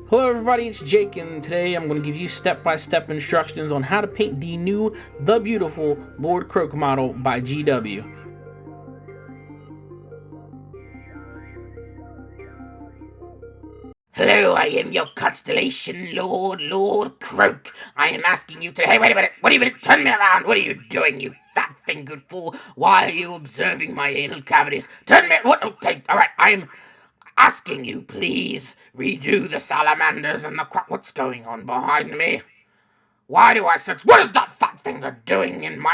Hello everybody, it's Jake, and today I'm going to give you step-by-step instructions on how to paint the new, the beautiful Lord Kroak model by GW. Hello, I am your constellation lord, Lord Kroak. I am asking you today. Hey, wait a minute. What are you turn me around? What are you doing, you fat-fingered fool? Why are you observing my anal cavities? Turn me. What? Okay, all right. I am asking you, please redo the salamanders and the crop. What's going on behind me? Why do I sense? What is that fat finger doing in my?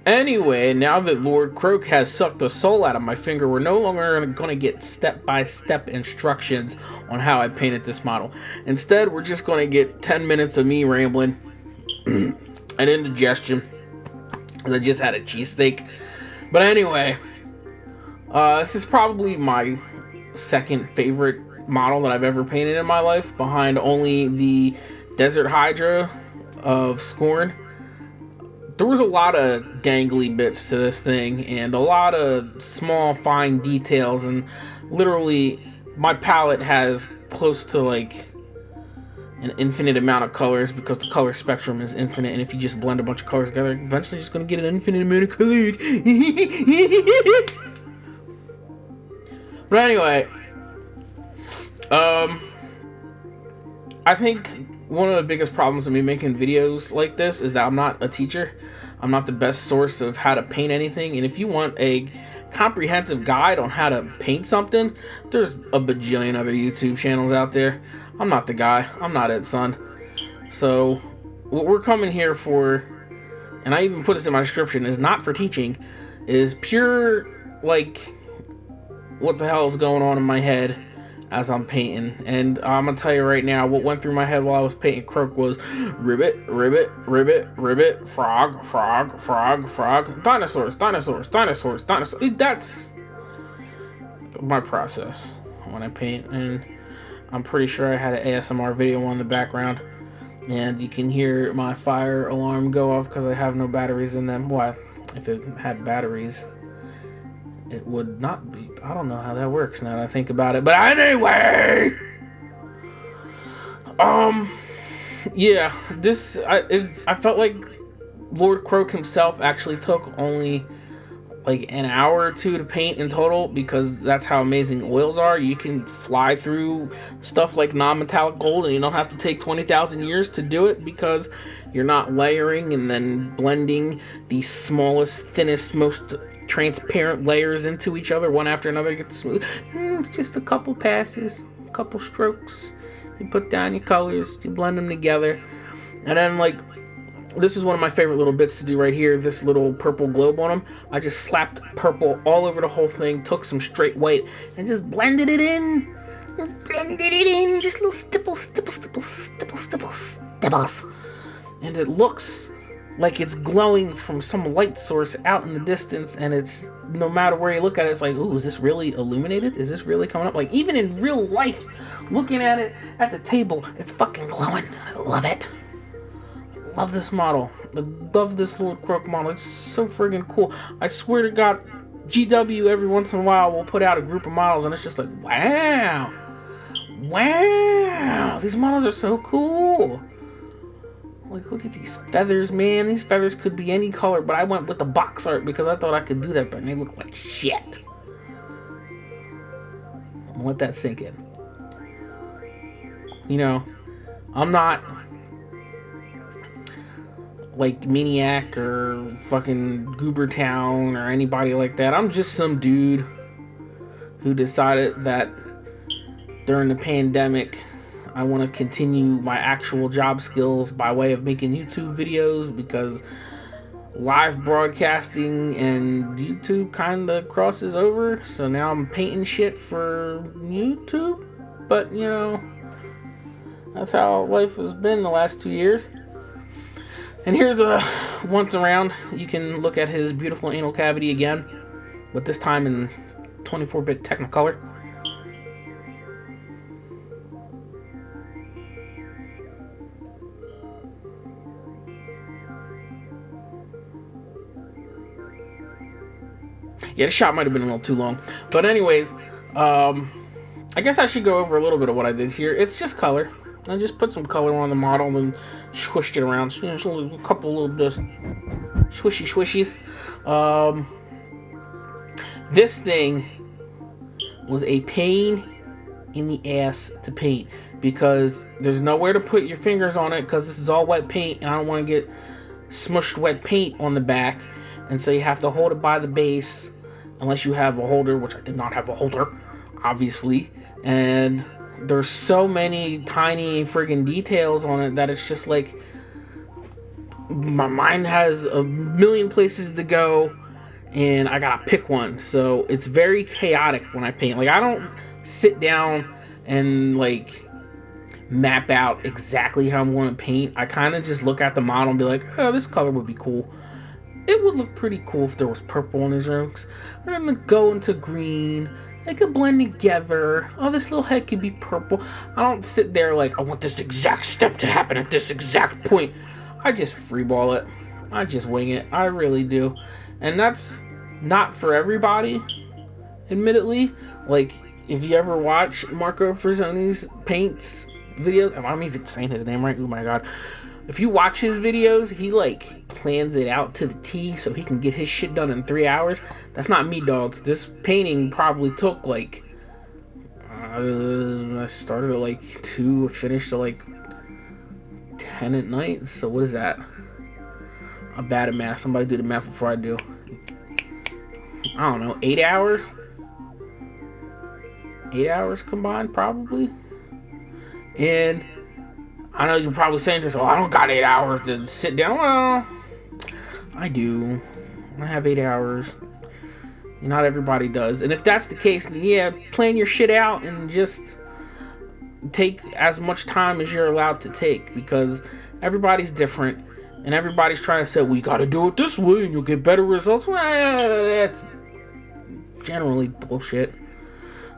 Anyway, now that Lord Kroak has sucked the soul out of my finger, we're no longer going to get step-by-step instructions on how I painted this model. Instead, we're just going to get 10 minutes of me rambling and indigestion. I just had a cheesesteak. But anyway, this is probably my second favorite model that I've ever painted in my life, behind only the Desert Hydra of Scorn. There was a lot of dangly bits to this thing and a lot of small fine details, and literally my palette has close to like an infinite amount of colors because the color spectrum is infinite, and if you just blend a bunch of colors together, eventually you're just going to get an infinite amount of colors. But anyway, I think one of the biggest problems of me making videos like this is that I'm not a teacher. I'm not the best source of how to paint anything, and if you want a comprehensive guide on how to paint something, there's a bajillion other YouTube channels out there. I'm not the guy. I'm not it, son. So what we're coming here for, and I even put this in my description, is not for teaching, is pure, like, what the hell is going on in my head as I'm painting. And I'm gonna tell you right now, what went through my head while I was painting Kroak was ribbit, ribbit, ribbit, ribbit, frog, frog, frog, frog, dinosaurs, dinosaurs, dinosaurs, dinosaurs. That's my process when I paint, and I'm pretty sure I had an ASMR video on the background, and you can hear my fire alarm go off because I have no batteries in them. Well, if it had batteries, it would not be. I don't know how that works now that I think about it. But anyway, yeah, I felt like Lord Kroak himself actually took only like an hour or two to paint in total, because that's how amazing oils are. You can fly through stuff like non-metallic gold and you don't have to take 20,000 years to do it, because you're not layering and then blending the smallest, thinnest, most transparent layers into each other one after another to get smooth. It's just a couple passes, a couple strokes. You put down your colors, you blend them together, and then, like, this is one of my favorite little bits to do right here, this little purple globe on them. I just slapped purple all over the whole thing, took some straight white, and just blended it in. Just blended it in, just little stipples, stipples, stipples, stipples, stipples, stipples. And it looks like it's glowing from some light source out in the distance, and it's, no matter where you look at it, it's like, ooh, is this really illuminated? Is this really coming up? Like, even in real life, looking at it at the table, it's fucking glowing. I love it. Love this model. I love this Lord Kroak model. It's so friggin' cool. I swear to God, GW every once in a while will put out a group of models, and it's just like, wow. Wow. These models are so cool. Like, look at these feathers, man. These feathers could be any color, but I went with the box art because I thought I could do that, but they look like shit. I'll let that sink in. You know, I'm not like Maniac or fucking Goobertown or anybody like that. I'm just some dude who decided that during the pandemic I want to continue my actual job skills by way of making YouTube videos, because live broadcasting and YouTube kind of crosses over. So now I'm painting shit for YouTube. But, you know, that's how life has been the last 2 years. And here's a once around. You can look at his beautiful anal cavity again, but this time in 24-bit Technicolor. Yeah, the shot might have been a little too long. But anyways, I guess I should go over a little bit of what I did here. It's just color. I just put some color on the model and swished it around. You know, just a couple little bit swishies. This thing was a pain in the ass to paint because there's nowhere to put your fingers on it because this is all wet paint and I don't want to get smushed wet paint on the back, and so you have to hold it by the base unless you have a holder, which I did not have a holder, obviously. And there's so many tiny friggin' details on it that it's just like my mind has a million places to go and I gotta pick one. So it's very chaotic when I paint. Like, I don't sit down and like map out exactly how I'm going to paint. I kind of just look at the model and be like, oh, this color would be cool. It would look pretty cool if there was purple on his rooms. I'm gonna go into green. They could blend together. Oh, this little head could be purple. I don't sit there like, I want this exact step to happen at this exact point. I just freeball it. I just wing it. I really do. And that's not for everybody, admittedly. Like, if you ever watch Marco Frazzoni's paints videos, I'm even saying his name right, oh my god. If you watch his videos, he like plans it out to the T so he can get his shit done in 3 hours. That's not me, dog. This painting probably took like I started at like 2, finished at like 10 at night. So what is that? I'm bad at math. Somebody do the math before I do. I don't know, 8 hours? 8 hours combined, probably. And I know you're probably saying to yourself, I don't got 8 hours to sit down. Well, I do. I have 8 hours. Not everybody does. And if that's the case, then yeah, plan your shit out and just take as much time as you're allowed to take, because everybody's different and everybody's trying to say, well, you got to do it this way and you'll get better results. Well, that's generally bullshit.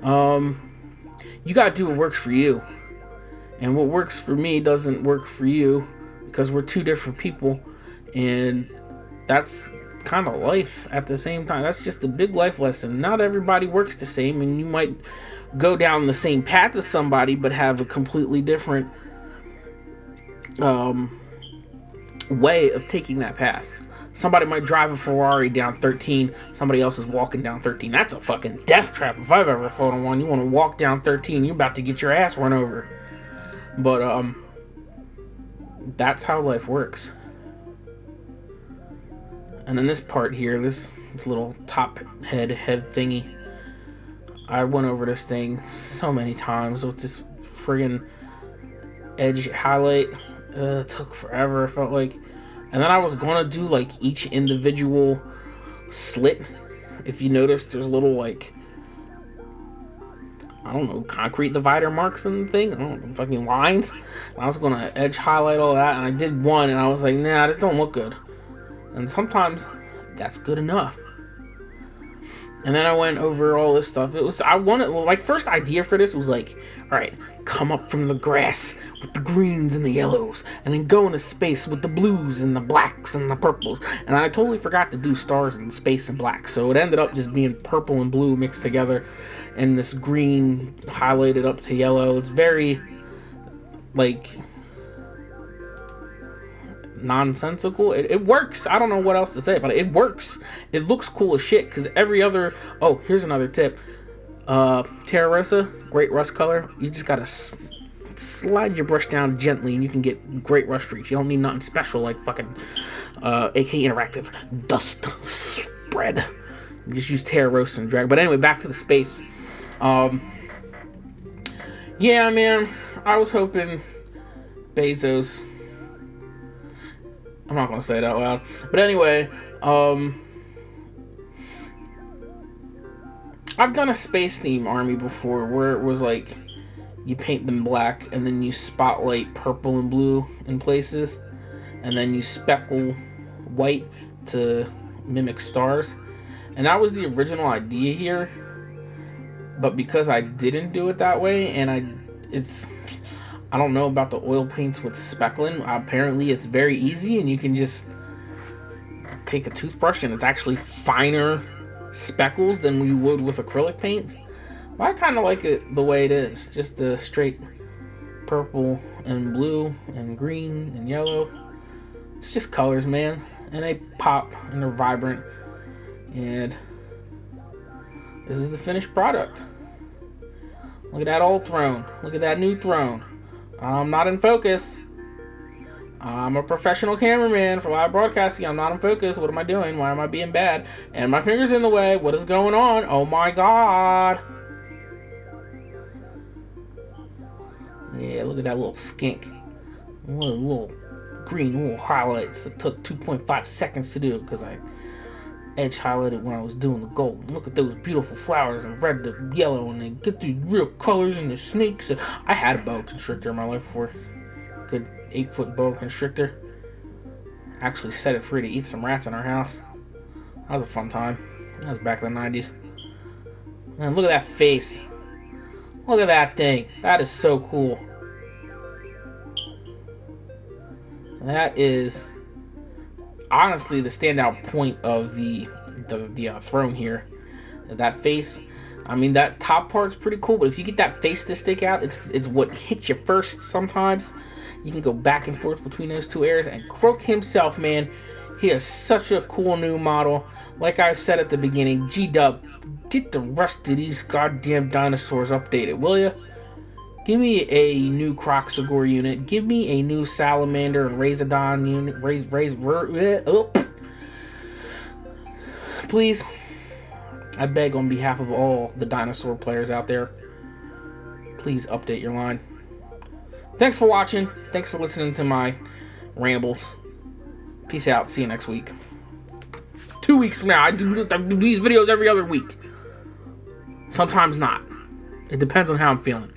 You got to do what works for you. And what works for me doesn't work for you, because we're two different people, and that's kind of life at the same time. That's just a big life lesson. Not everybody works the same, and you might go down the same path as somebody but have a completely different way of taking that path. Somebody might drive a Ferrari down 13, somebody else is walking down 13. That's a fucking death trap if I've ever flown on one. You want to walk down 13, you're about to get your ass run over. But that's how life works. And in this part here, this little top head thingy, I went over this thing so many times with this friggin' edge highlight. It took forever, it felt like. And then I was gonna do like each individual slit. If you notice, there's little like, I don't know, concrete divider marks in the thing. I don't know, fucking lines. And I was gonna edge highlight all that, and I did one, and I was like, nah, this don't look good. And sometimes that's good enough. And then I went over all this stuff. I wanted, like, first idea for this was like, all right, come up from the grass with the greens and the yellows, and then go into space with the blues and the blacks and the purples. And I totally forgot to do stars and space and black, so it ended up just being purple and blue mixed together, and this green highlighted up to yellow. It's very, like, nonsensical. It works. I don't know what else to say, but it works. It looks cool as shit, because every other... Oh, here's another tip. Terra Rosa, great rust color. You just gotta slide your brush down gently and you can get great rust streaks. You don't need nothing special like fucking AK Interactive dust spread. You just use Terra Rosa and drag. But anyway, back to the space. Yeah, man, I was hoping Bezos... I'm not gonna say it out loud. But anyway, I've done a space theme army before where it was like you paint them black and then you spotlight purple and blue in places, and then you speckle white to mimic stars. And that was the original idea here, but because I didn't do it that way, and I don't know about the oil paints with speckling. Apparently it's very easy and you can just take a toothbrush and it's actually finer speckles than we would with acrylic paint. But I kind of like it the way it is, just a straight purple and blue and green and yellow. It's just colors, man, and they pop and they're vibrant. And this is the finished product. Look at that old throne. Look at that new throne. I'm not in focus. I'm a professional cameraman for live broadcasting. I'm not in focus. What am I doing? Why am I being bad? And my finger's in the way. What is going on? Oh my god. Yeah, look at that little skink. Little green little highlights. It took 2.5 seconds to do because I edge highlighted when I was doing the gold. Look at those beautiful flowers and red to yellow, and they get these real colors and the snakes. I had a boa constrictor in my life before. Good 8-foot boa constrictor. Actually set it free to eat some rats in our house. That was a fun time. That was back in the 90s. And look at that face. Look at that thing. That is so cool. That is honestly the standout point of the throne here. That face. I mean, that top part's pretty cool, but if you get that face to stick out, it's what hits you first sometimes. You can go back and forth between those two areas. And Kroak himself, man, he is such a cool new model. Like I said at the beginning, G-Dub, get the rest of these goddamn dinosaurs updated, will ya? Give me a new Kroxagore unit. Give me a new Salamander and Razodon unit. Please. I beg on behalf of all the dinosaur players out there. Please update your line. Thanks for watching. Thanks for listening to my rambles. Peace out. See you next week. 2 weeks from now. I do these videos every other week. Sometimes not. It depends on how I'm feeling.